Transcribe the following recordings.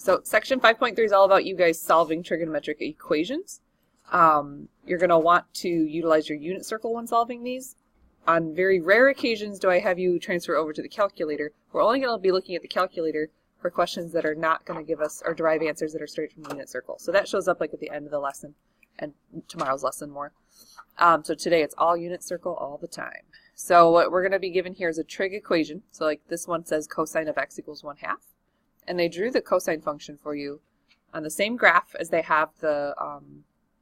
So section 5.3 is all about you guys solving trigonometric equations. You're going to want to utilize your unit circle when solving these. On very rare occasions do I have you transfer over to the calculator. We're only going to be looking at the calculator for questions that are not going to give us or derive answers that are straight from the unit circle. So that shows up like at the end of the lesson and tomorrow's lesson more. So today it's all unit circle all the time. So what we're going to be given here is a trig equation. So like this one says cosine of x equals 1/2. And they drew the cosine function for you on the same graph as they have the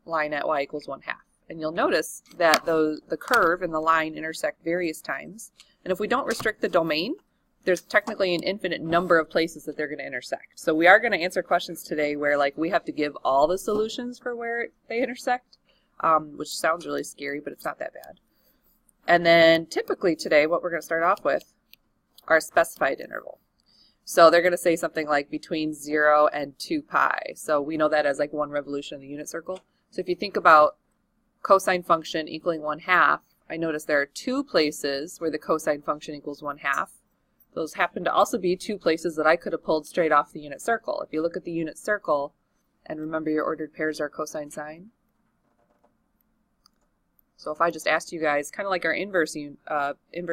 line at y equals 1/2. And you'll notice that the curve and the line intersect various times. And if we don't restrict the domain, there's technically an infinite number of places that they're going to intersect. So we are going to answer questions today where like we have to give all the solutions for where they intersect, which sounds really scary, but it's not that bad. And then typically today what we're going to start off with are a specified interval. So they're going to say something like between 0 and 2 pi. So we know that as like 1 revolution in the unit circle. So if you think about cosine function equaling 1/2, I notice there are 2 places where the cosine function equals 1/2. Those happen to also be 2 places that I could have pulled straight off the unit circle. If you look at the unit circle, and remember your ordered pairs are cosine sine. So if I just asked you guys, kind of like our inverse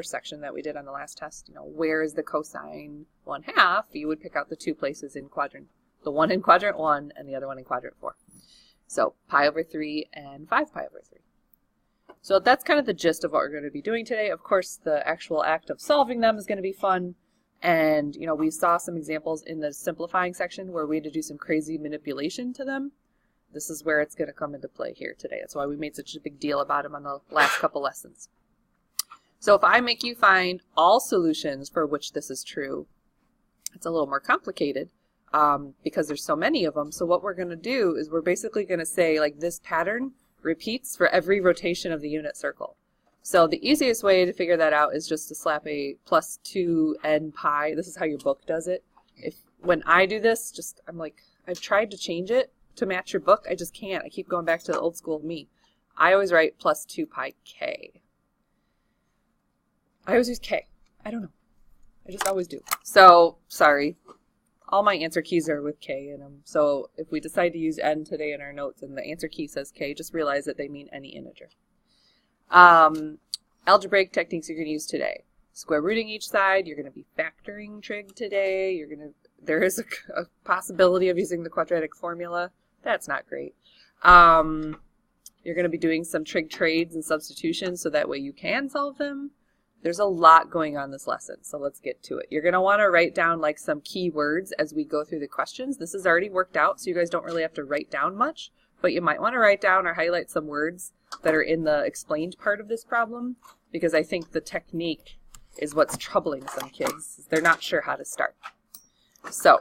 section that we did on the last test, where is the cosine 1/2, you would pick out the 2 places in quadrant, the one in quadrant 1 and the other one in quadrant 4. So pi over 3 and 5 pi over 3. So that's kind of the gist of what we're going to be doing today. Of course, the actual act of solving them is going to be fun. And, we saw some examples in the simplifying section where we had to do some crazy manipulation to them. This is where it's going to come into play here today. That's why we made such a big deal about them on the last couple lessons. So if I make you find all solutions for which this is true, it's a little more complicated. Because there's so many of them. So what we're going to do is we're basically going to say like this pattern repeats for every rotation of the unit circle. So the easiest way to figure that out is just to slap a plus 2n pi. This is how your book does it. When I do this, I'm like, I've tried to change it to match your book. I just can't. I keep going back to the old school of me. I always write plus 2 pi k. I always use k. I don't know. I just always do. So, sorry. All my answer keys are with k in them. So if we decide to use n today in our notes and the answer key says k, just realize that they mean any integer. Algebraic techniques you're going to use today. Square rooting each side. You're going to be factoring trig today. There is a possibility of using the quadratic formula. That's not great. You're going to be doing some trig trades and substitutions so that way you can solve them. There's a lot going on this lesson, so let's get to it. You're going to want to write down like some key words as we go through the questions. This is already worked out, so you guys don't really have to write down much, but you might want to write down or highlight some words that are in the explained part of this problem, because I think the technique is what's troubling some kids. They're not sure how to start. So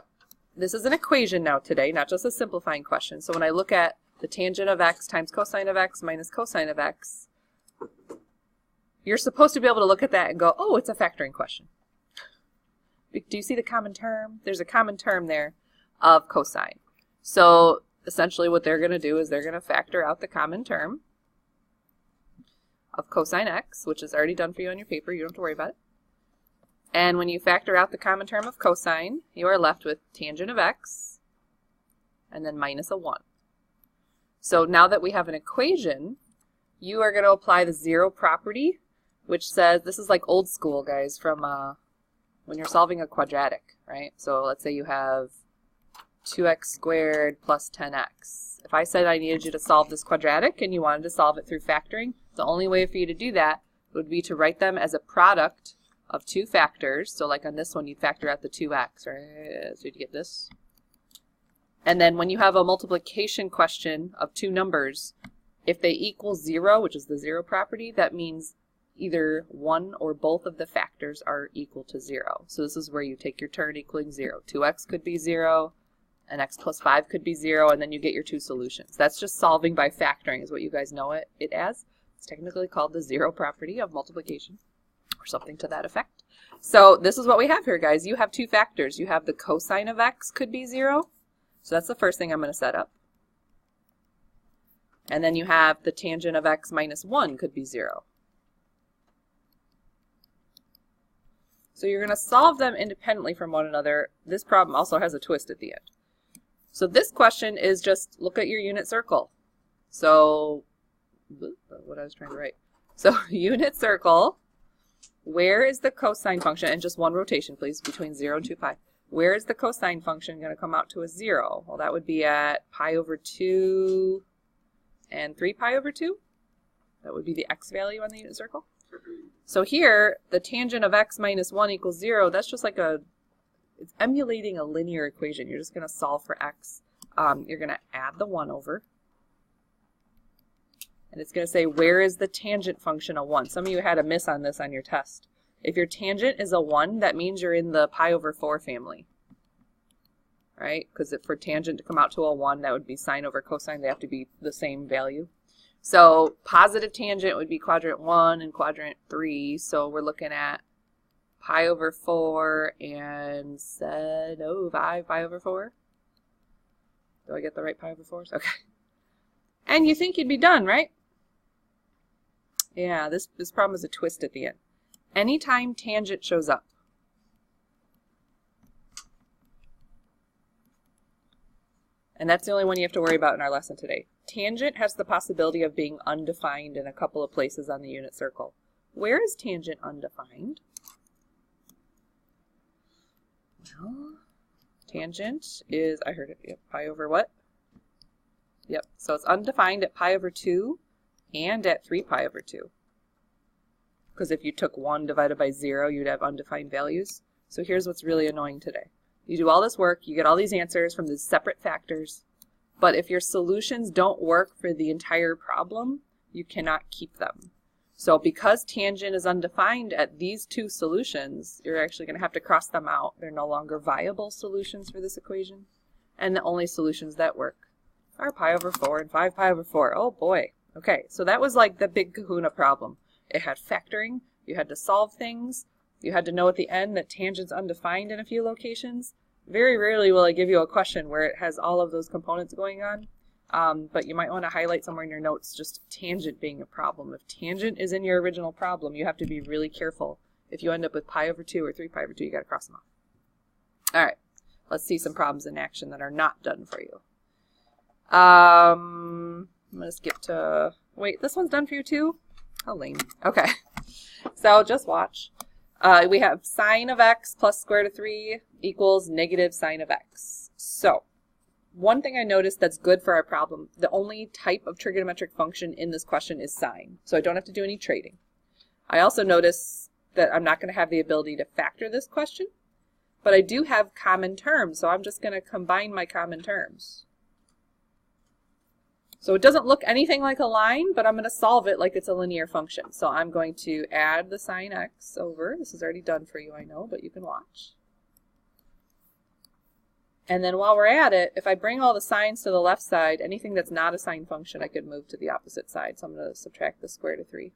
this is an equation now today, not just a simplifying question. So when I look at the tangent of x times cosine of x minus cosine of x, you're supposed to be able to look at that and go, oh, it's a factoring question. Do you see the common term? There's a common term there of cosine. So essentially what they're going to do is they're going to factor out the common term of cosine x, which is already done for you on your paper. You don't have to worry about it. And when you factor out the common term of cosine, you are left with tangent of x and then minus a 1. So now that we have an equation, you are going to apply the zero property, which says, this is like old school, guys, from when you're solving a quadratic, right? So let's say you have 2x squared plus 10x. If I said I needed you to solve this quadratic and you wanted to solve it through factoring, the only way for you to do that would be to write them as a product of 2 factors. So like on this one, you'd factor out the 2x, right? So you'd get this. And then when you have a multiplication question of 2 numbers, if they equal 0, which is the zero property, that means either one or both of the factors are equal to 0. So this is where you take your turn equaling 0. 2x could be 0, and x plus 5 could be 0, and then you get your 2 solutions. That's just solving by factoring is what you guys know it as. It's technically called the zero property of multiplication, or something to that effect. So this is what we have here, guys. You have 2 factors. You have the cosine of x could be 0. So that's the first thing I'm going to set up. And then you have the tangent of x minus 1 could be 0. So you're going to solve them independently from one another. This problem also has a twist at the end. So this question is just look at your unit circle. So, what I was trying to write. So unit circle, where is the cosine function, and just one rotation please, between 0 and 2 pi. Where is the cosine function going to come out to a 0? Well, that would be at pi over 2 and 3 pi over 2. That would be the x value on the unit circle. So here, the tangent of x minus 1 equals 0, that's just like it's emulating a linear equation. You're just going to solve for x. You're going to add the 1 over. And it's going to say, where is the tangent function a 1? Some of you had a miss on this on your test. If your tangent is a 1, that means you're in the pi over 4 family. Right? Because for tangent to come out to a 1, that would be sine over cosine. They have to be the same value. So positive tangent would be quadrant 1 and quadrant 3. So we're looking at pi over 4 and 5 pi over 4. Do I get the right pi over 4s? Okay. And you think you'd be done, right? Yeah, this problem is a twist at the end. Anytime tangent shows up, and that's the only one you have to worry about in our lesson today. Tangent has the possibility of being undefined in a couple of places on the unit circle. Where is tangent undefined? Well, tangent is, I heard it, yep, pi over what? Yep, so it's undefined at pi over 2 and at 3 pi over 2. Because if you took 1 divided by 0, you'd have undefined values. So here's what's really annoying today. You do all this work, you get all these answers from these separate factors, but if your solutions don't work for the entire problem, you cannot keep them. So because tangent is undefined at these two solutions, you're actually going to have to cross them out. They're no longer viable solutions for this equation. And the only solutions that work are pi over 4 and 5 pi over 4. Oh boy. Okay, so that was like the big kahuna problem. It had factoring, you had to solve things, you had to know at the end that tangent's undefined in a few locations. Very rarely will I give you a question where it has all of those components going on. But you might want to highlight somewhere in your notes just tangent being a problem. If tangent is in your original problem, you have to be really careful. If you end up with pi over 2 or 3 pi over 2, you got to cross them off. All right, let's see some problems in action that are not done for you. I'm going to skip to, wait, this one's done for you too? How lame. Okay, so just watch. We have sine of x plus square root of 3 equals negative sine of x. So one thing I noticed that's good for our problem, the only type of trigonometric function in this question is sine. So I don't have to do any trading. I also notice that I'm not going to have the ability to factor this question, but I do have common terms, so I'm just going to combine my common terms. So it doesn't look anything like a line, but I'm going to solve it like it's a linear function. So I'm going to add the sine x over. This is already done for you, I know, but you can watch. And then while we're at it, if I bring all the sines to the left side, anything that's not a sine function, I could move to the opposite side. So I'm going to subtract the square root of 3.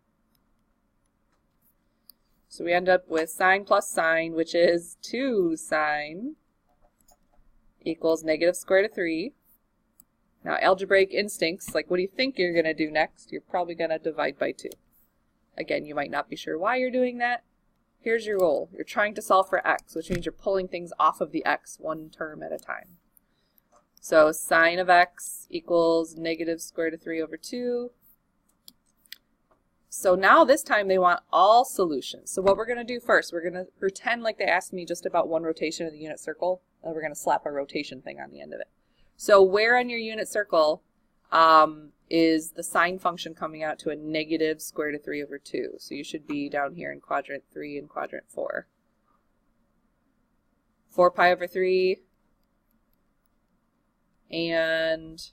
So we end up with sine plus sine, which is 2 sine equals negative square root of 3. Now, algebraic instincts, like what do you think you're going to do next? You're probably going to divide by 2. Again, you might not be sure why you're doing that. Here's your goal. You're trying to solve for x, which means you're pulling things off of the x one term at a time. So sine of x equals negative square root of 3 over 2. So now this time they want all solutions. So what we're going to do first, we're going to pretend like they asked me just about one rotation of the unit circle, and we're going to slap a rotation thing on the end of it. So where on your unit circle is the sine function coming out to a negative square root of 3 over 2? So you should be down here in quadrant 3 and quadrant 4. 4 pi over 3 and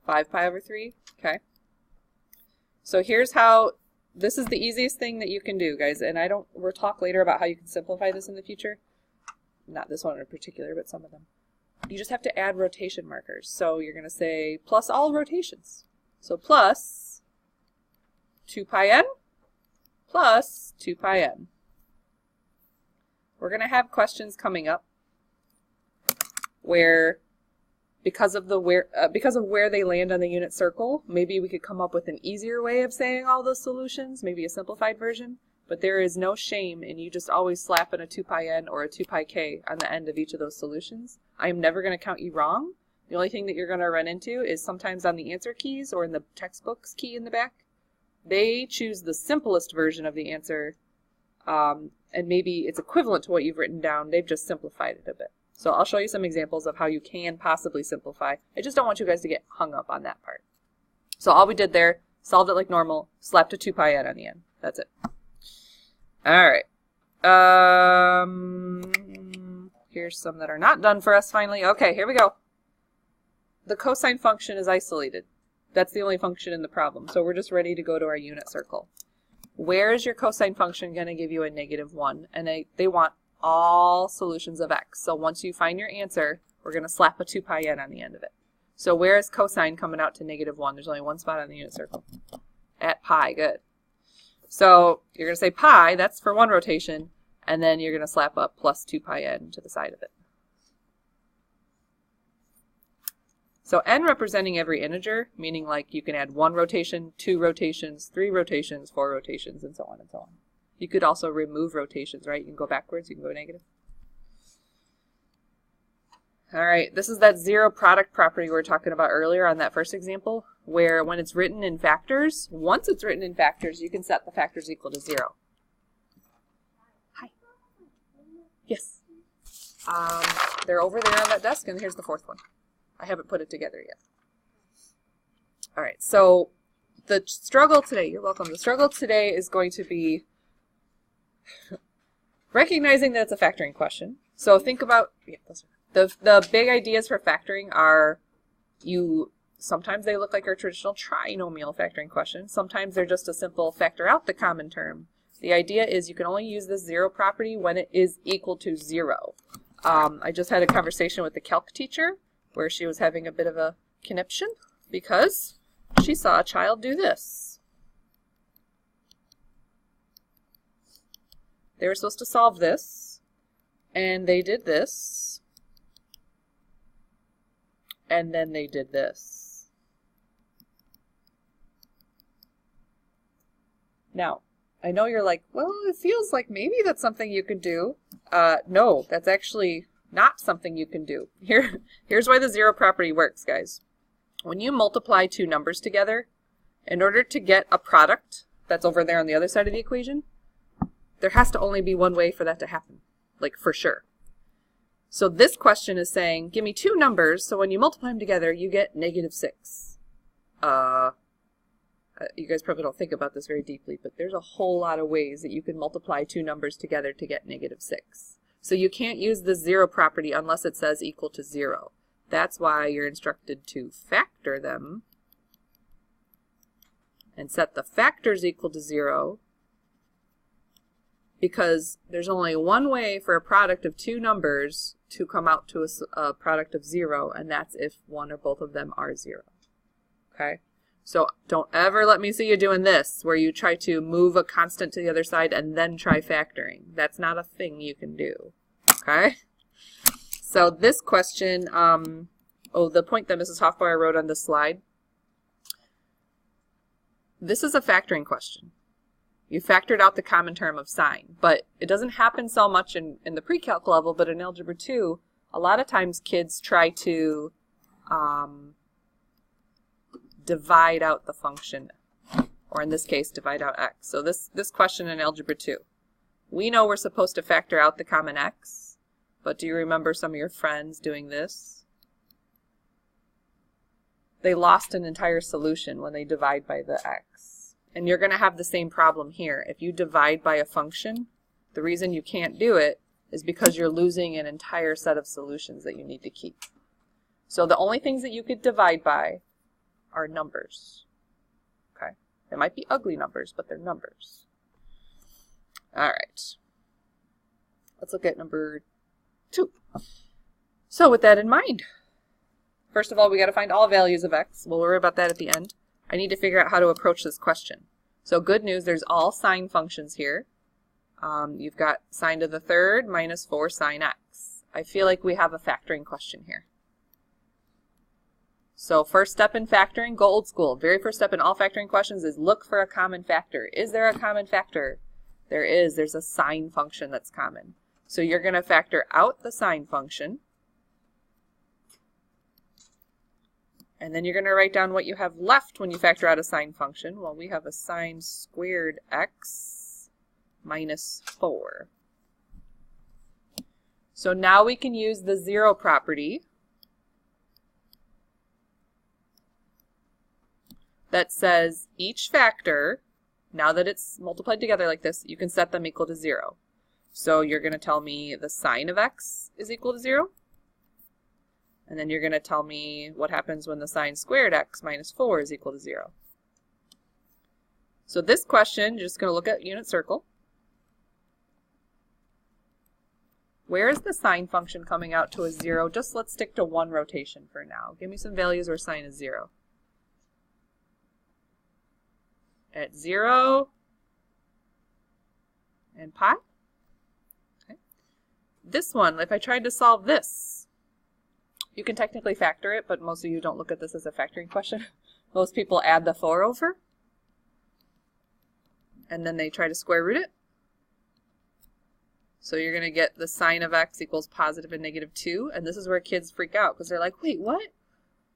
5 pi over 3. Okay. So here's how, this is the easiest thing that you can do, guys. And we'll talk later about how you can simplify this in the future. Not this one in particular, but some of them. You just have to add rotation markers. So you're going to say plus all rotations. So plus 2 pi n plus 2 pi n. We're going to have questions coming up where because of where they land on the unit circle, maybe we could come up with an easier way of saying all those solutions, maybe a simplified version. but there is no shame in you just always slapping a 2 pi n or a 2 pi k on the end of each of those solutions. I am never going to count you wrong. The only thing that you're going to run into is sometimes on the answer keys or in the textbook's key in the back, they choose the simplest version of the answer, and maybe it's equivalent to what you've written down. They've just simplified it a bit. So I'll show you some examples of how you can possibly simplify. I just don't want you guys to get hung up on that part. So all we did there, solved it like normal, slapped a 2 pi n on the end. That's it. All right. Here's some that are not done for us finally. Okay, here we go. The cosine function is isolated. That's the only function in the problem. So we're just ready to go to our unit circle. Where is your cosine function going to give you a -1? And they want all solutions of x. So once you find your answer, we're going to slap a 2 pi n on the end of it. So where is cosine coming out to -1? There's only one spot on the unit circle. At pi, good. So you're going to say pi, that's for one rotation, and then you're going to slap up plus 2 pi n to the side of it. So n representing every integer, meaning like you can add 1 rotation, 2 rotations, 3 rotations, 4 rotations, and so on and so on. You could also remove rotations, right? You can go backwards, you can go negative. All right, this is that zero product property we were talking about earlier on that first example, where when it's written in factors, once it's written in factors, you can set the factors equal to 0. Hi. Yes. They're over there on that desk, and here's the fourth one. I haven't put it together yet. All right, so the struggle today, you're welcome, the struggle today is going to be recognizing that it's a factoring question. So think about, yeah, that's right. The big ideas for factoring are, sometimes they look like our traditional trinomial factoring question. Sometimes they're just a simple factor out the common term. The idea is you can only use this zero property when it is equal to 0. I just had a conversation with the calc teacher where she was having a bit of a conniption because she saw a child do this. They were supposed to solve this, and they did this. And then they did this. Now, I know you're like, well, it feels like maybe that's something you could do. No, that's actually not something you can do. Here's why the zero property works, guys. When you multiply two numbers together, in order to get a product that's over there on the other side of the equation, there has to only be one way for that to happen, like for sure. So this question is saying, give me two numbers, so when you multiply them together, you get -6. You guys probably don't think about this very deeply, but there's a whole lot of ways that you can multiply two numbers together to get -6. So you can't use the zero property unless it says equal to 0. That's why you're instructed to factor them and set the factors equal to 0, because there's only one way for a product of two numbers to come out to a product of 0, and that's if one or both of them are 0. Okay? So don't ever let me see you doing this, where you try to move a constant to the other side and then try factoring. That's not a thing you can do. Okay? So this question, the point that Mrs. Hoffbauer wrote on this slide, this is a factoring question. You factored out the common term of sine, but it doesn't happen so much in the pre-calc level, but in Algebra 2, a lot of times kids try to divide out the function, or in this case, divide out x. So this question in Algebra 2, we know we're supposed to factor out the common x, but do you remember some of your friends doing this? They lost an entire solution when they divide by the x. And you're going to have the same problem here. If you divide by a function, the reason you can't do it is because you're losing an entire set of solutions that you need to keep. So the only things that you could divide by are numbers. Okay? They might be ugly numbers, but they're numbers. All right. Let's look at number 2. So with that in mind, first of all, we got to find all values of x. We'll worry about that at the end. I need to figure out how to approach this question. So good news, there's all sine functions here. You've got sine to the third minus 4 sine x. I feel like we have a factoring question here. So first step in factoring, go old school. Very first step in all factoring questions is look for a common factor. Is there a common factor? There's a sine function that's common. So you're going to factor out the sine function. And then you're going to write down what you have left when you factor out a sine function. Well, we have a sine squared x minus 4. So now we can use the zero property that says each factor, now that it's multiplied together like this, you can set them equal to 0. So you're going to tell me the sine of x is equal to 0. And then you're going to tell me what happens when the sine squared x minus 4 is equal to 0. So this question, you're just going to look at unit circle. Where is the sine function coming out to a 0? Just let's stick to one rotation for now. Give me some values where sine is 0. At 0 and pi. Okay. This one, if I tried to solve this, you can technically factor it, but most of you don't look at this as a factoring question. Most people add the 4 over, and then they try to square root it. So you're going to get the sine of x equals positive and negative 2, and this is where kids freak out, because they're like, wait, what?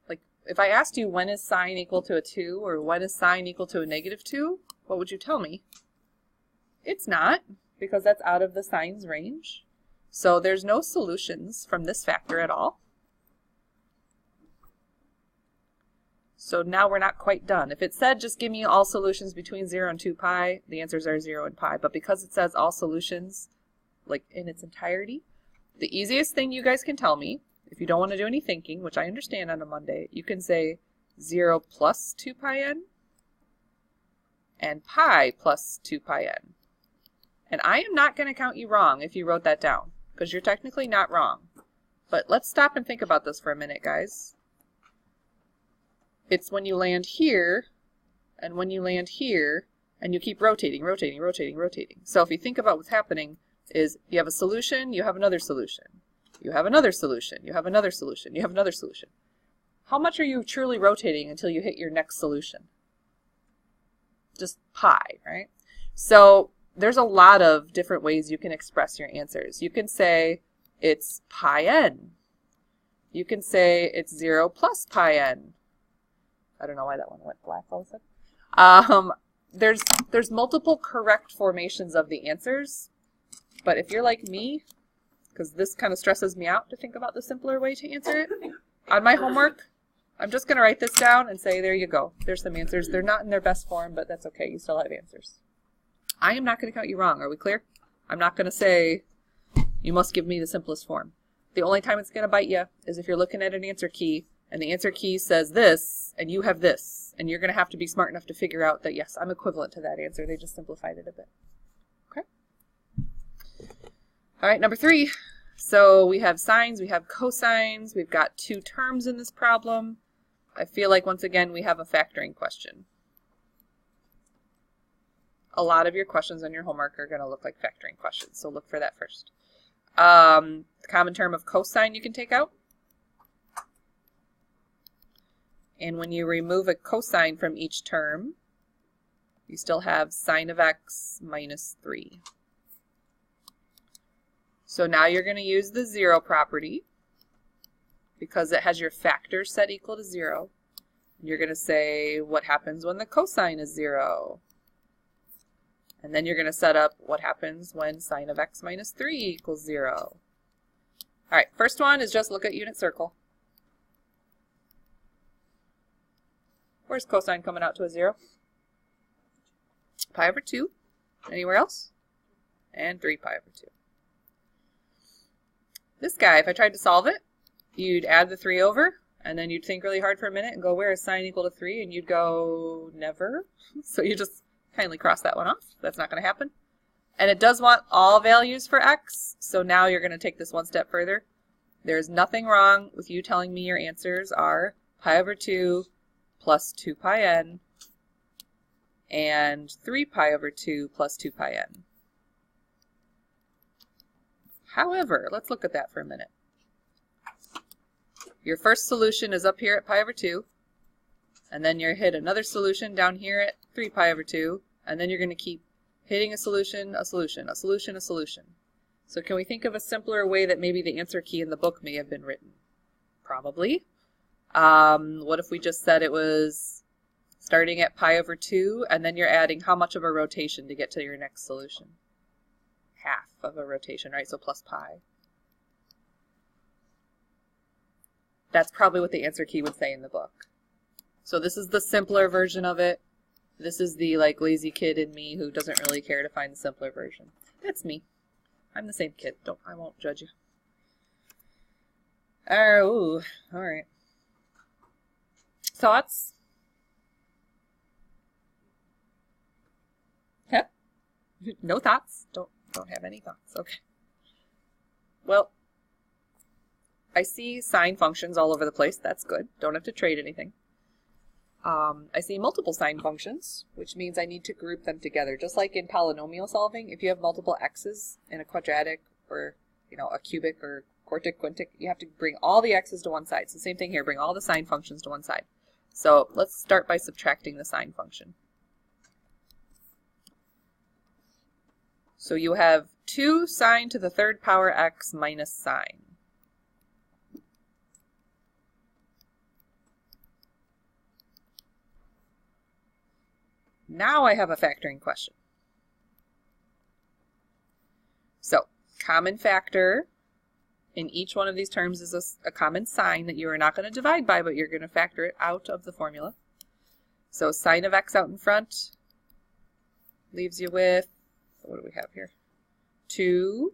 Like, if I asked you when is sine equal to a 2, or when is sine equal to a negative 2, what would you tell me? It's not, because that's out of the sine's range. So there's no solutions from this factor at all. So now we're not quite done. If it said just give me all solutions between 0 and 2 pi, the answers are 0 and pi. But because it says all solutions, like in its entirety, the easiest thing you guys can tell me, if you don't want to do any thinking, which I understand on a Monday, you can say 0 plus 2 pi n and pi plus 2 pi n. And I am not going to count you wrong if you wrote that down, because you're technically not wrong. But let's stop and think about this for a minute, guys. It's when you land here, and when you land here, and you keep rotating, rotating, rotating, rotating. So if you think about what's happening is you have a solution, you have another solution. You have another solution, you have another solution, you have another solution. How much are you truly rotating until you hit your next solution? Just pi, right? So there's a lot of different ways you can express your answers. You can say it's pi n. You can say it's 0 plus pi n. I don't know why that one went black all of a sudden. There's multiple correct formations of the answers, but if you're like me, because this kind of stresses me out to think about the simpler way to answer it, on my homework, I'm just going to write this down and say, there you go. There's some answers. They're not in their best form, but that's okay. You still have answers. I am not going to count you wrong. Are we clear? I'm not going to say, you must give me the simplest form. The only time it's going to bite you is if you're looking at an answer key, and the answer key says this, and you have this, and you're going to have to be smart enough to figure out that, yes, I'm equivalent to that answer. They just simplified it a bit. Okay? All right, number 3. So we have sines, we have cosines, we've got 2 terms in this problem. I feel like, once again, we have a factoring question. A lot of your questions on your homework are going to look like factoring questions, so look for that first. The common term of cosine you can take out. And when you remove a cosine from each term, you still have sine of x minus 3. So now you're going to use the 0 property because it has your factors set equal to 0. You're going to say what happens when the cosine is 0. And then you're going to set up what happens when sine of x minus 3 equals 0. All right, first one is just look at unit circle. Where's cosine coming out to a 0? Pi over 2. Anywhere else? And 3 pi over 2. This guy, if I tried to solve it, you'd add the 3 over, and then you'd think really hard for a minute and go, where is sine equal to 3? And you'd go, never. So you just kindly cross that one off. That's not going to happen. And it does want all values for x, so now you're going to take this one step further. There's nothing wrong with you telling me your answers are pi over 2 plus 2 pi n and 3 pi over 2 plus 2 pi n. However, let's look at that for a minute. Your first solution is up here at pi over 2, and then you hit another solution down here at 3 pi over 2, and then you're going to keep hitting a solution, a solution, a solution, a solution. So can we think of a simpler way that maybe the answer key in the book may have been written? Probably. What if we just said it was starting at pi over 2, and then you're adding how much of a rotation to get to your next solution? Half of a rotation, right? So plus pi. That's probably what the answer key would say in the book. So this is the simpler version of it. This is the like lazy kid in me who doesn't really care to find the simpler version. That's me. I'm the same kid. I won't judge you. Oh, all right. Thoughts? Yeah. No thoughts. Don't have any thoughts. Okay. Well, I see sine functions all over the place. That's good. Don't have to trade anything. I see multiple sine functions, which means I need to group them together. Just like in polynomial solving, if you have multiple x's in a quadratic or a cubic or quartic, quintic, you have to bring all the x's to one side. It's the same thing here. Bring all the sine functions to one side. So let's start by subtracting the sine function. So you have 2 sine to the 3rd power x minus sine. Now I have a factoring question. So, common factor in each one of these terms is a common sign that you are not going to divide by, but you're going to factor it out of the formula. So sine of x out in front leaves you with, what do we have here? 2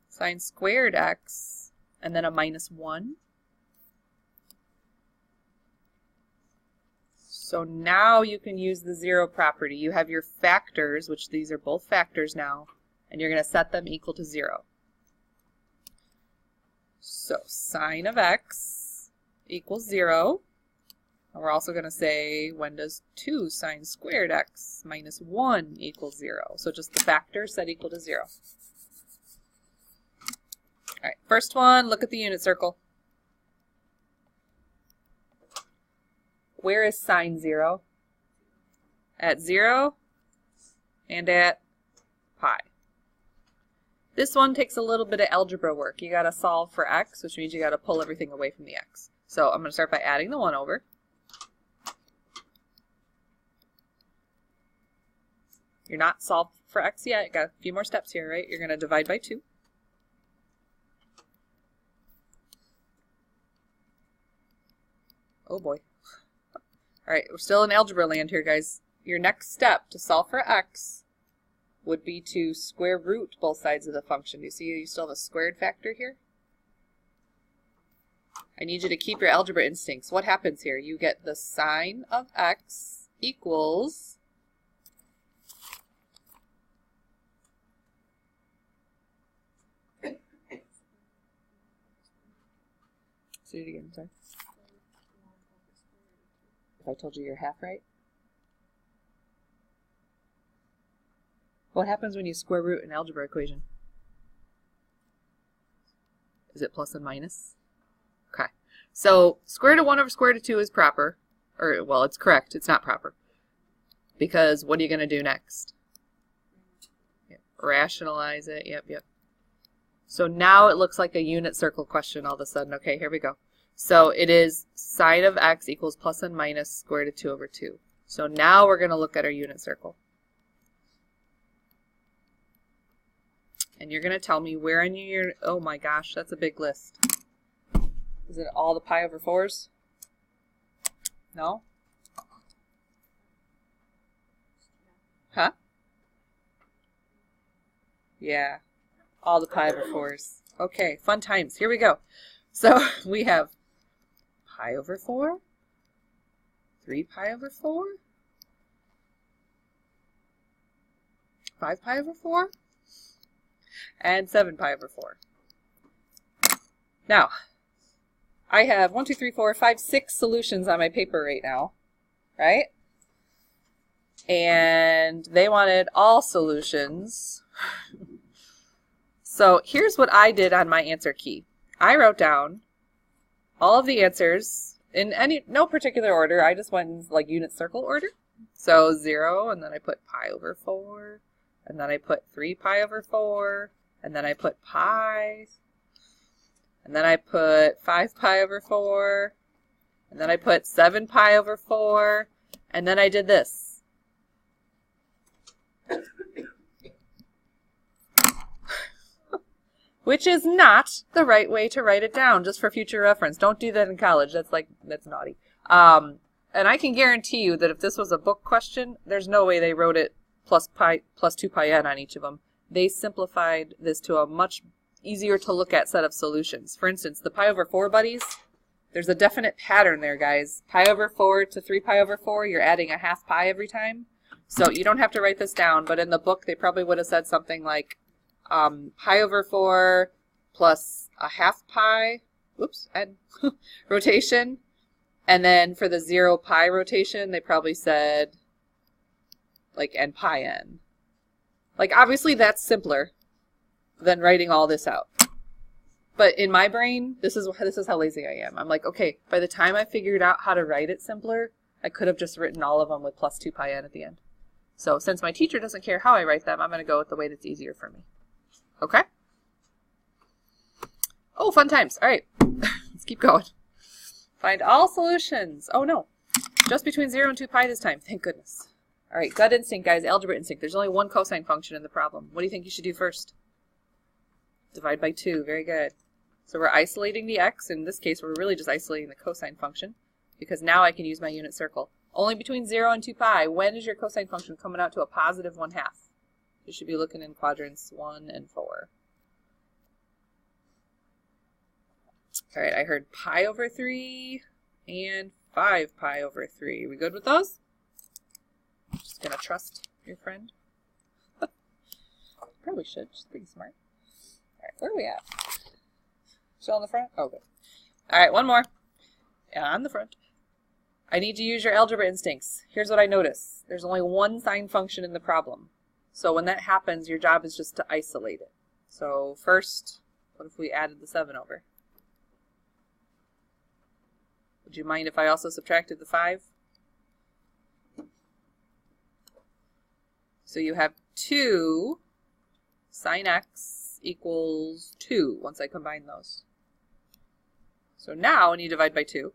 sine squared x, and then a minus 1. So now you can use the zero property. You have your factors, which these are both factors now, and you're going to set them equal to 0. So sine of x equals 0. And we're also going to say, when does 2 sine squared x minus 1 equals 0? So just the factors set equal to 0. All right, first one, look at the unit circle. Where is sine 0? At 0 and at pi. This one takes a little bit of algebra work. You got to solve for x, which means you got to pull everything away from the x. So I'm going to start by adding the 1 over. You're not solved for x yet. You got a few more steps here, right? You're going to divide by 2. Oh boy. All right, we're still in algebra land here, guys. Your next step to solve for x would be to square root both sides of the function. Do you see you still have a squared factor here? I need you to keep your algebra instincts. What happens here? You get the sine of x equals say it again, sorry. If I told you you're half right? What happens when you square root an algebra equation? Is it plus and minus? Okay. So square root of 1 over square root of 2 is proper. Or, well, it's correct. It's not proper. Because what are you going to do next? Yep. Rationalize it. Yep. So now it looks like a unit circle question all of a sudden. Okay, here we go. So it is sine of x equals plus and minus square root of 2 over 2. So now we're going to look at our unit circle. And you're going to tell me where in your, oh my gosh, that's a big list. Is it all the pi over 4s? No? Huh? Yeah, all the pi over 4s. Okay, fun times. Here we go. So we have pi over 4, 3 pi over 4, 5 pi over 4, and 7 pi over 4. Now, I have 1, 2, 3, 4, 5, 6 solutions on my paper right now, right? And they wanted all solutions. So here's what I did on my answer key. I wrote down all of the answers in no particular order. I just went in like unit circle order. So 0, and then I put pi over 4, and then I put 3 pi over 4, and then I put pi, and then I put 5 pi over 4, and then I put 7 pi over 4, and then I did this. Which is not the right way to write it down, just for future reference. Don't do that in college. That's naughty. And I can guarantee you that if this was a book question, there's no way they wrote it plus 2 pi n on each of them. They simplified this to a much easier to look at set of solutions. For instance, the pi over 4 buddies, there's a definite pattern there, guys. Pi over 4 to 3 pi over 4, you're adding a half pi every time. So you don't have to write this down, but in the book they probably would have said something like pi over 4 plus a half pi, and rotation. And then for the 0 pi rotation, they probably said like n pi n. Like obviously that's simpler than writing all this out. But in my brain, this is how lazy I am. I'm like, okay, by the time I figured out how to write it simpler, I could have just written all of them with plus 2 pi n at the end. So since my teacher doesn't care how I write them, I'm going to go with the way that's easier for me. Okay? Oh, fun times. All right, let's keep going. Find all solutions. Oh no, just between 0 and 2 pi this time. Thank goodness. All right, gut instinct, guys, algebra instinct. There's only one cosine function in the problem. What do you think you should do first? Divide by 2. Very good. So we're isolating the x. In this case, we're really just isolating the cosine function because now I can use my unit circle. Only between 0 and 2 pi. When is your cosine function coming out to a positive 1/2? You should be looking in quadrants 1 and 4. All right, I heard pi over 3 and 5 pi over 3. We good with those? Just going to trust your friend. Probably should. She's pretty smart. All right, where are we at? Still on the front? Oh, good. All right, one more. On the front. I need to use your algebra instincts. Here's what I notice. There's only one sine function in the problem. So when that happens, your job is just to isolate it. So first, what if we added the 7 over? Would you mind if I also subtracted the 5? So you have 2 sine x equals 2 once I combine those. So now when you divide by 2, it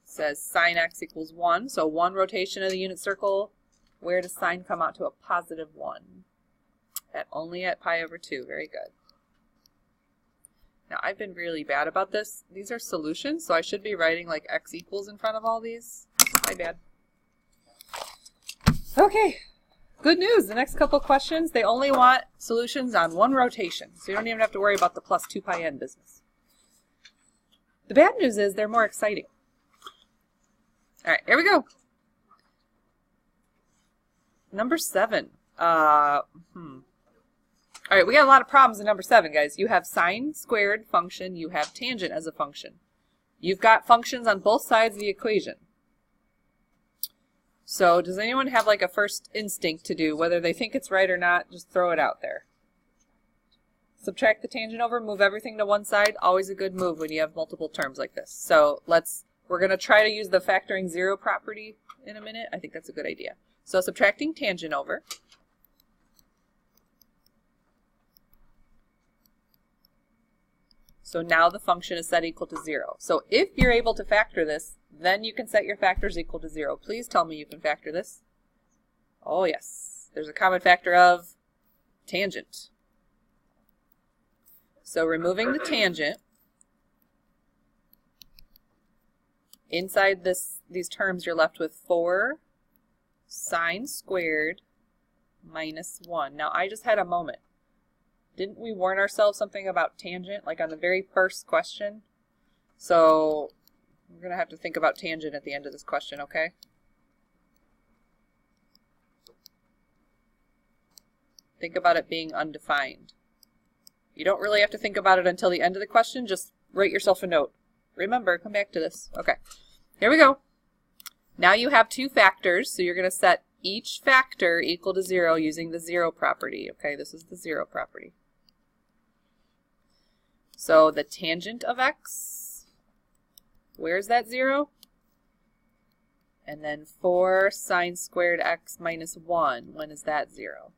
says sine x equals 1. So 1 rotation of the unit circle. Where does sine come out to a positive 1? Only at pi over 2. Very good. Now, I've been really bad about this. These are solutions, so I should be writing like x equals in front of all these. My bad. Okay, good news. The next couple questions, they only want solutions on 1 rotation, so you don't even have to worry about the plus 2 pi n business. The bad news is they're more exciting. All right, here we go. Number 7. All right, we got a lot of problems in number 7, guys. You have sine squared function. You have tangent as a function. You've got functions on both sides of the equation. So does anyone have like a first instinct to do, whether they think it's right or not? Just throw it out there. Subtract the tangent over, move everything to one side. Always a good move when you have multiple terms like this. So we're going to try to use the factoring 0 property in a minute. I think that's a good idea. So subtracting tangent over. So now the function is set equal to 0. So if you're able to factor this, then you can set your factors equal to 0. Please tell me you can factor this. Oh yes, there's a common factor of tangent. So removing the tangent, inside these terms you're left with 4 sine squared minus 1. Now I just had a moment. Didn't we warn ourselves something about tangent, like on the very first question? So we're going to have to think about tangent at the end of this question, okay? Think about it being undefined. You don't really have to think about it until the end of the question. Just write yourself a note. Remember, come back to this. Okay, here we go. Now you have 2 factors, so you're going to set each factor equal to 0 using the 0 property. Okay, this is the 0 property. So the tangent of x, where's that 0? And then 4 sine squared x minus 1. When is that 0?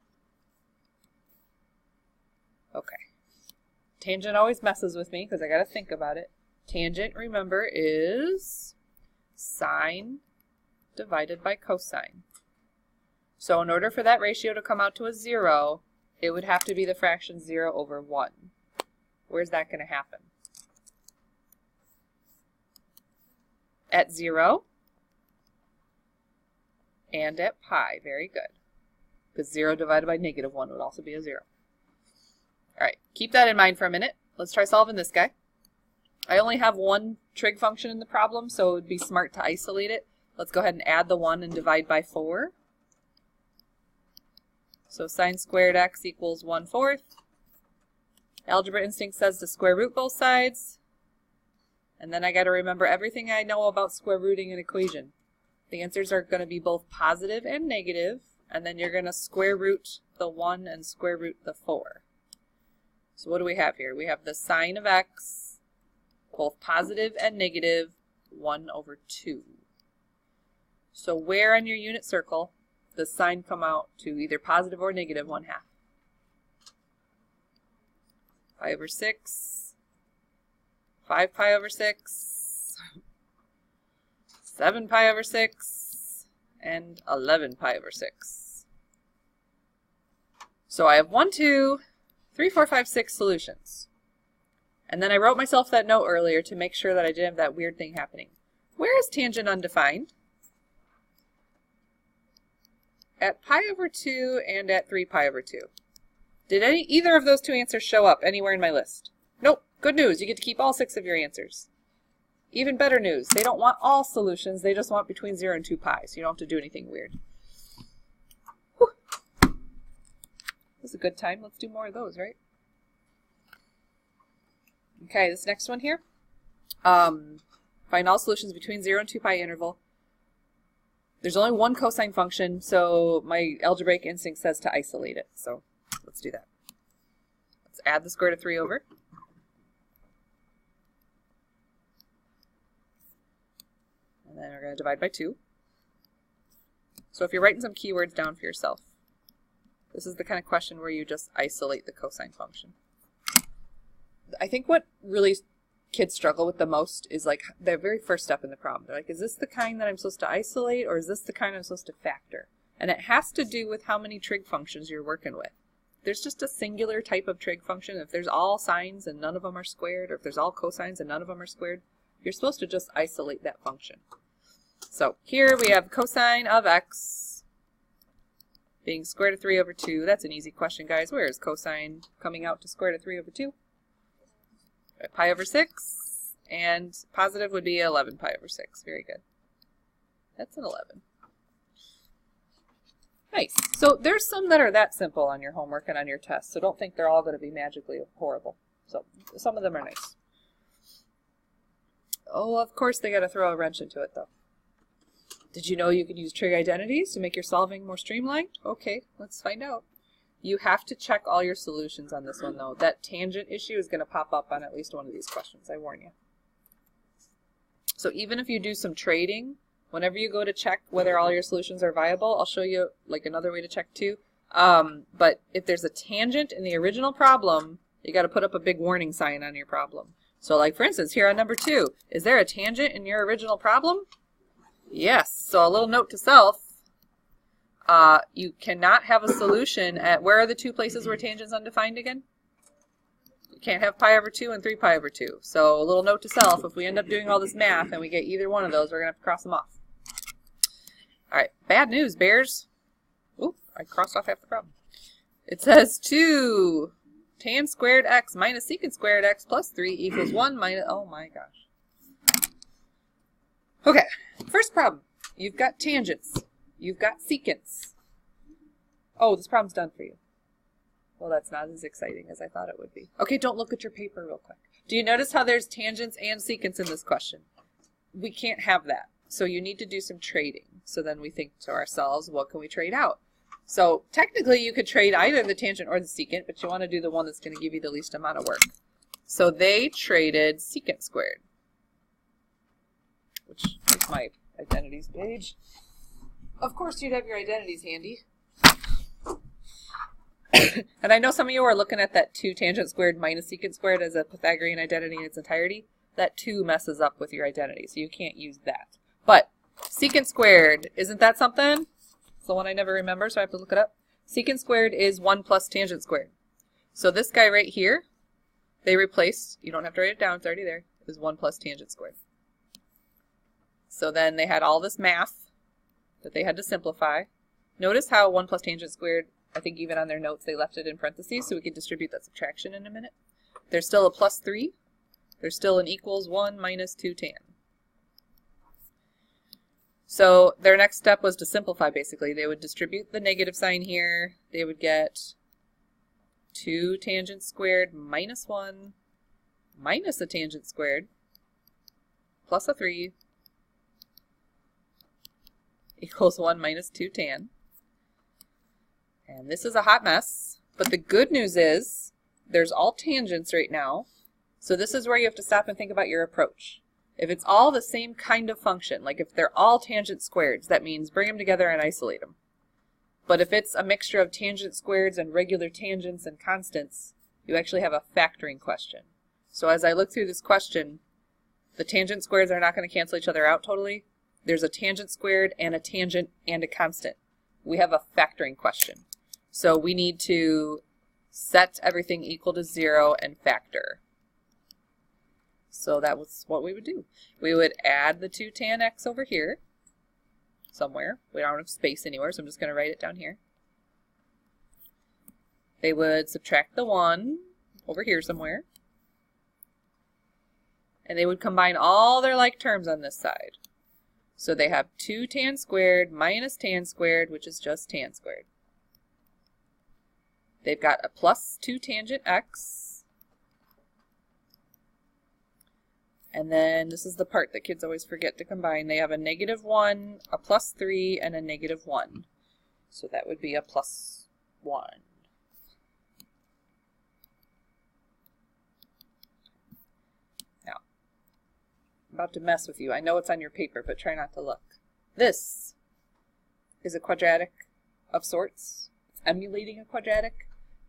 Okay. Tangent always messes with me because I got to think about it. Tangent, remember, is sine divided by cosine. So in order for that ratio to come out to a 0, it would have to be the fraction 0 over 1. Where's that going to happen? At 0 and at pi. Very good. Because 0 divided by negative 1 would also be a 0. All right, keep that in mind for a minute. Let's try solving this guy. I only have one trig function in the problem, so it would be smart to isolate it. Let's go ahead and add the 1 and divide by 4. So sine squared x equals 1/4. Algebra instinct says to square root both sides. And then I got to remember everything I know about square rooting an equation. The answers are going to be both positive and negative, and then you're going to square root the 1 and square root the 4. So what do we have here? We have the sine of x, both positive and negative, 1 over 2. So where on your unit circle does sine come out to either positive or negative 1/2? Pi over 6, 5 pi over 6, 7 pi over 6, and 11 pi over 6. So I have 1, 2, 3, 4, 5, 6 solutions. And then I wrote myself that note earlier to make sure that I didn't have that weird thing happening. Where is tangent undefined? At pi over 2 and at 3 pi over 2. Did either of those two answers show up anywhere in my list? Nope. Good news. You get to keep all 6 of your answers. Even better news. They don't want all solutions. They just want between 0 and 2 pi, so you don't have to do anything weird. Whew. This is a good time. Let's do more of those, right? Okay, this next one here. Find all solutions between 0 and 2 pi interval. There's only one cosine function, so my algebraic instinct says to isolate it. So let's do that. Let's add the square root of 3 over. And then we're going to divide by 2. So if you're writing some keywords down for yourself, this is the kind of question where you just isolate the cosine function. I think what really kids struggle with the most is like the very first step in the problem. They're like, is this the kind that I'm supposed to isolate, or is this the kind I'm supposed to factor? And it has to do with how many trig functions you're working with. There's just a singular type of trig function. If there's all sines and none of them are squared, or if there's all cosines and none of them are squared, you're supposed to just isolate that function. So here we have cosine of x being square root of 3 over 2. That's an easy question, guys. Where is cosine coming out to square root of 3 over 2? Pi over 6, and positive would be 11 pi over 6. Very good. That's an 11. Nice. So there's some that are that simple on your homework and on your test, so don't think they're all going to be magically horrible. So some of them are nice. Oh, of course they got to throw a wrench into it, though. Did you know you could use trig identities to make your solving more streamlined? Okay, let's find out. You have to check all your solutions on this one, though. That tangent issue is going to pop up on at least one of these questions, I warn you. So even if you do some trading, whenever you go to check whether all your solutions are viable, I'll show you like another way to check too. But if there's a tangent in the original problem, you got to put up a big warning sign on your problem. So like for instance, here on number 2, is there a tangent in your original problem? Yes. So a little note to self. You cannot have a solution at, where are the 2 places where tangent's undefined again? You can't have pi over 2 and 3 pi over 2. So a little note to self, if we end up doing all this math and we get either one of those, we're going to have to cross them off. Alright, bad news, bears. Oop, I crossed off half the problem. It says 2 tan squared x minus secant squared x plus 3 equals 1 minus, oh my gosh. Okay, first problem. You've got tangents. You've got secants. Oh, this problem's done for you. Well, that's not as exciting as I thought it would be. Okay, don't look at your paper real quick. Do you notice how there's tangents and secants in this question? We can't have that. So you need to do some trading. So then we think to ourselves, what can we trade out? So technically you could trade either the tangent or the secant, but you want to do the one that's going to give you the least amount of work. So they traded secant squared, which is my identities page. Of course you'd have your identities handy. And I know some of you are looking at that 2 tangent squared minus secant squared as a Pythagorean identity in its entirety. That 2 messes up with your identity, so you can't use that. But secant squared, isn't that something? It's the one I never remember, so I have to look it up. Secant squared is 1 plus tangent squared. So this guy right here, they replaced, you don't have to write it down, it's already there, it was 1 plus tangent squared. So then they had all this math that they had to simplify. Notice how 1 plus tangent squared, I think even on their notes they left it in parentheses so we can distribute that subtraction in a minute. There's still a plus 3. There's still an equals 1 minus 2 tan. So their next step was to simplify basically. They would distribute the negative sign here. They would get 2 tangent squared minus 1 minus a tangent squared plus a 3 equals 1 minus 2 tan. And this is a hot mess, but the good news is there's all tangents right now, so this is where you have to stop and think about your approach. If it's all the same kind of function, like if they're all tangent squareds, that means bring them together and isolate them. But if it's a mixture of tangent squareds and regular tangents and constants, you actually have a factoring question. So as I look through this question, the tangent squareds are not going to cancel each other out totally. There's a tangent squared and a tangent and a constant. We have a factoring question. So we need to set everything equal to 0 and factor. So that was what we would do. We would add the 2 tan x over here somewhere. We don't have space anywhere, so I'm just going to write it down here. They would subtract the 1 over here somewhere. And they would combine all their like terms on this side. So they have 2 tan squared minus tan squared, which is just tan squared. They've got a plus 2 tangent x. And then this is the part that kids always forget to combine. They have a negative 1, a plus 3, and a negative 1. So that would be a plus 1. Now, I'm about to mess with you. I know it's on your paper, but try not to look. This is a quadratic of sorts. It's emulating a quadratic.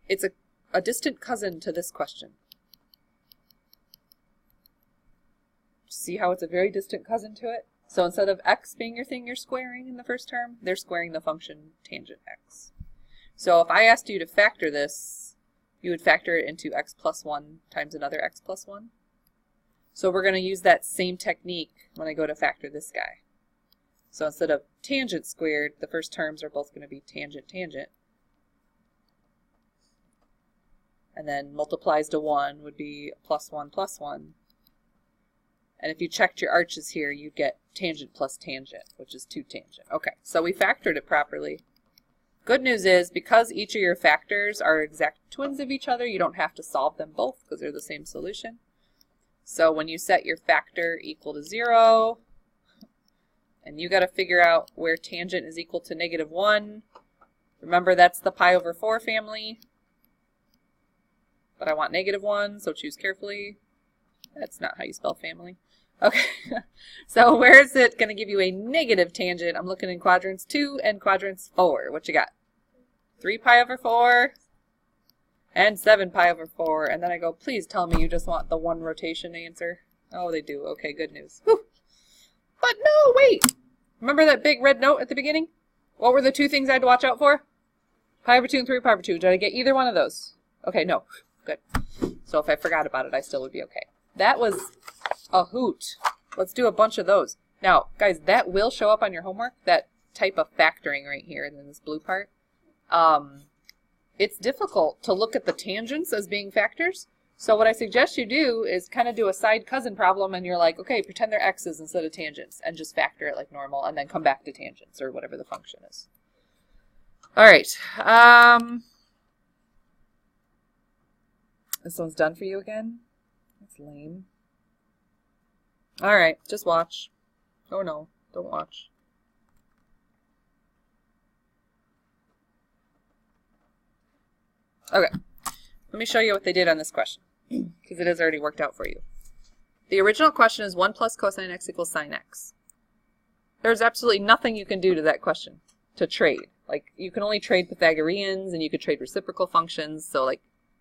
It's a distant cousin to this question. See how it's a very distant cousin to it? So instead of x being your thing you're squaring in the first term, they're squaring the function tangent x. So if I asked you to factor this, you would factor it into x plus 1 times another x plus 1. So we're going to use that same technique when I go to factor this guy. So instead of tangent squared, the first terms are both going to be tangent tangent. And then multiplies to 1 would be plus 1 plus 1. And if you checked your arches here, you'd get tangent plus tangent, which is 2 tangent. Okay, so we factored it properly. Good news is, because each of your factors are exact twins of each other, you don't have to solve them both because they're the same solution. So when you set your factor equal to 0, and you got to figure out where tangent is equal to negative 1, remember that's the pi over 4 family. But I want negative 1, so choose carefully. That's not how you spell family. Okay, so where is it going to give you a negative tangent? I'm looking in quadrants 2 and quadrants 4. What you got? 3 pi over 4 and 7 pi over 4. And then I go, please tell me you just want the 1 rotation answer. Oh, they do. Okay, good news. Whew. But no, wait. Remember that big red note at the beginning? What were the 2 things I had to watch out for? Pi over 2 and 3 pi over 2. Did I get either one of those? Okay, no. Good. So if I forgot about it, I still would be okay. That was a hoot. Let's do a bunch of those. Now, guys, that will show up on your homework, that type of factoring right here in this blue part. It's difficult to look at the tangents as being factors. So what I suggest you do is kind of do a side cousin problem, and you're like, okay, pretend they're x's instead of tangents, and just factor it like normal, and then come back to tangents, or whatever the function is. All right. This one's done for you again? That's lame. All right, just watch. Oh no, don't watch. Okay, let me show you what they did on this question, because it has already worked out for you. The original question is 1 plus cosine x equals sine x. There's absolutely nothing you can do to that question to trade. Like, you can only trade Pythagoreans, and you could trade reciprocal functions, so like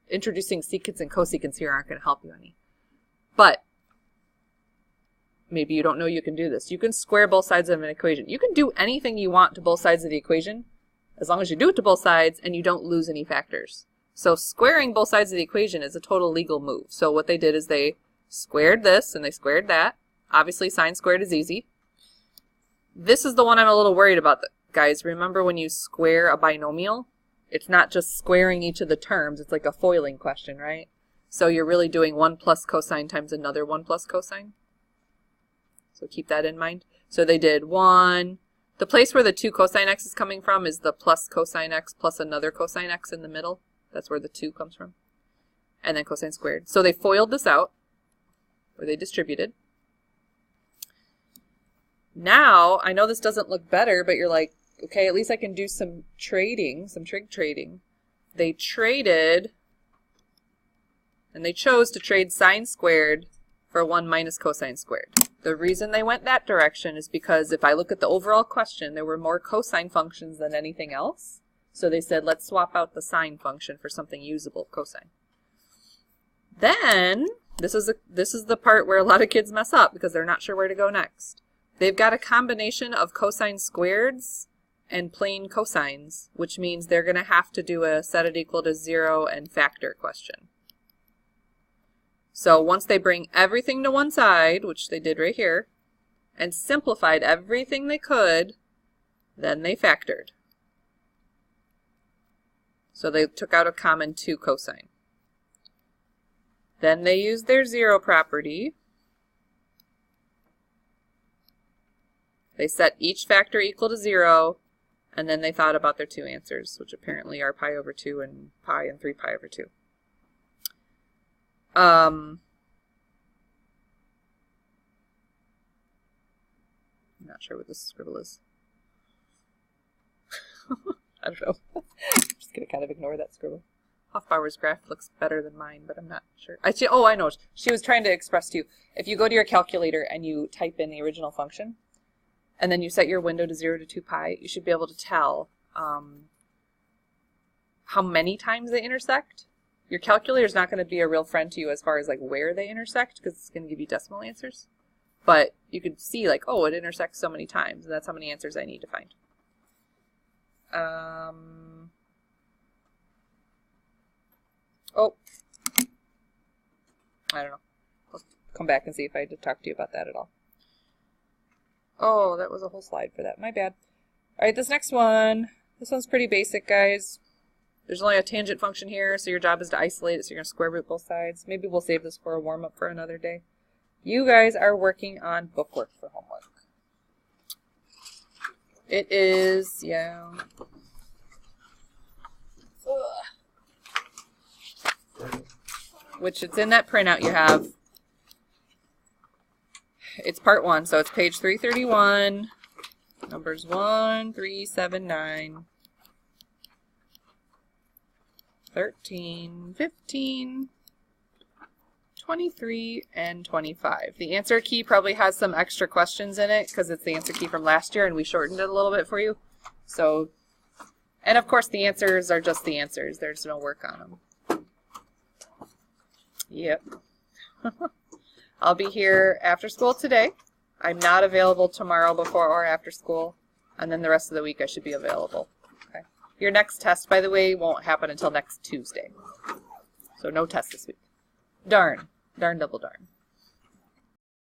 introducing secants and cosecants here aren't going to help you any. But maybe you don't know you can do this. You can square both sides of an equation. You can do anything you want to both sides of the equation, as long as you do it to both sides and you don't lose any factors. So squaring both sides of the equation is a total legal move. So what they did is they squared this and they squared that. Obviously, sine squared is easy. This is the one I'm a little worried about, guys. Remember when you square a binomial, it's not just squaring each of the terms. It's like a foiling question, right? So you're really doing 1 plus cosine times another 1 plus cosine. So keep that in mind. So they did 1. The place where the 2 cosine x is coming from is the plus cosine x plus another cosine x in the middle. That's where the 2 comes from. And then cosine squared. So they FOILed this out, or they distributed. Now, I know this doesn't look better, but you're like, okay, at least I can do some trading, some trig trading. They traded, and they chose to trade sine squared for 1 minus cosine squared. The reason they went that direction is because if I look at the overall question, there were more cosine functions than anything else. So they said, let's swap out the sine function for something usable, cosine. Then, this is the part where a lot of kids mess up because they're not sure where to go next. They've got a combination of cosine squareds and plain cosines, which means they're going to have to do a set it equal to 0 and factor question. So once they bring everything to one side, which they did right here, and simplified everything they could, then they factored. So they took out a common 2 cosine. Then they used their 0 property. They set each factor equal to 0, and then they thought about their 2 answers, which apparently are pi over 2 and pi and 3 pi over 2. I'm not sure what this scribble is. I don't know. I'm just going to kind of ignore that scribble. Hofbauer's graph looks better than mine, but I'm not sure. Oh, I know. She was trying to express to you. If you go to your calculator and you type in the original function, and then you set your window to 0 to 2 pi, you should be able to tell how many times they intersect. Your calculator is not going to be a real friend to you as far as like where they intersect, because it's going to give you decimal answers. But you could see like, oh, it intersects so many times, and that's how many answers I need to find. Oh, I don't know. I'll come back and see if I did talk to you about that at all. Oh, that was a whole slide for that. My bad. All right, this next one. This one's pretty basic, guys. There's only a tangent function here, so your job is to isolate it, so you're going to square root both sides. Maybe we'll save this for a warm-up for another day. You guys are working on bookwork for homework. It is, yeah. Which it's in that printout you have. It's part 1, so it's page 331, numbers 1, 3, 7, 9, 13, 15, 23, and 25. The answer key probably has some extra questions in it because it's the answer key from last year and we shortened it a little bit for you. So, and of course the answers are just the answers. There's no work on them. Yep. I'll be here after school today. I'm not available tomorrow before or after school. And then the rest of the week I should be available. Okay. Your next test, by the way, won't happen until next Tuesday. So no test this week. Darn. Darn double darn.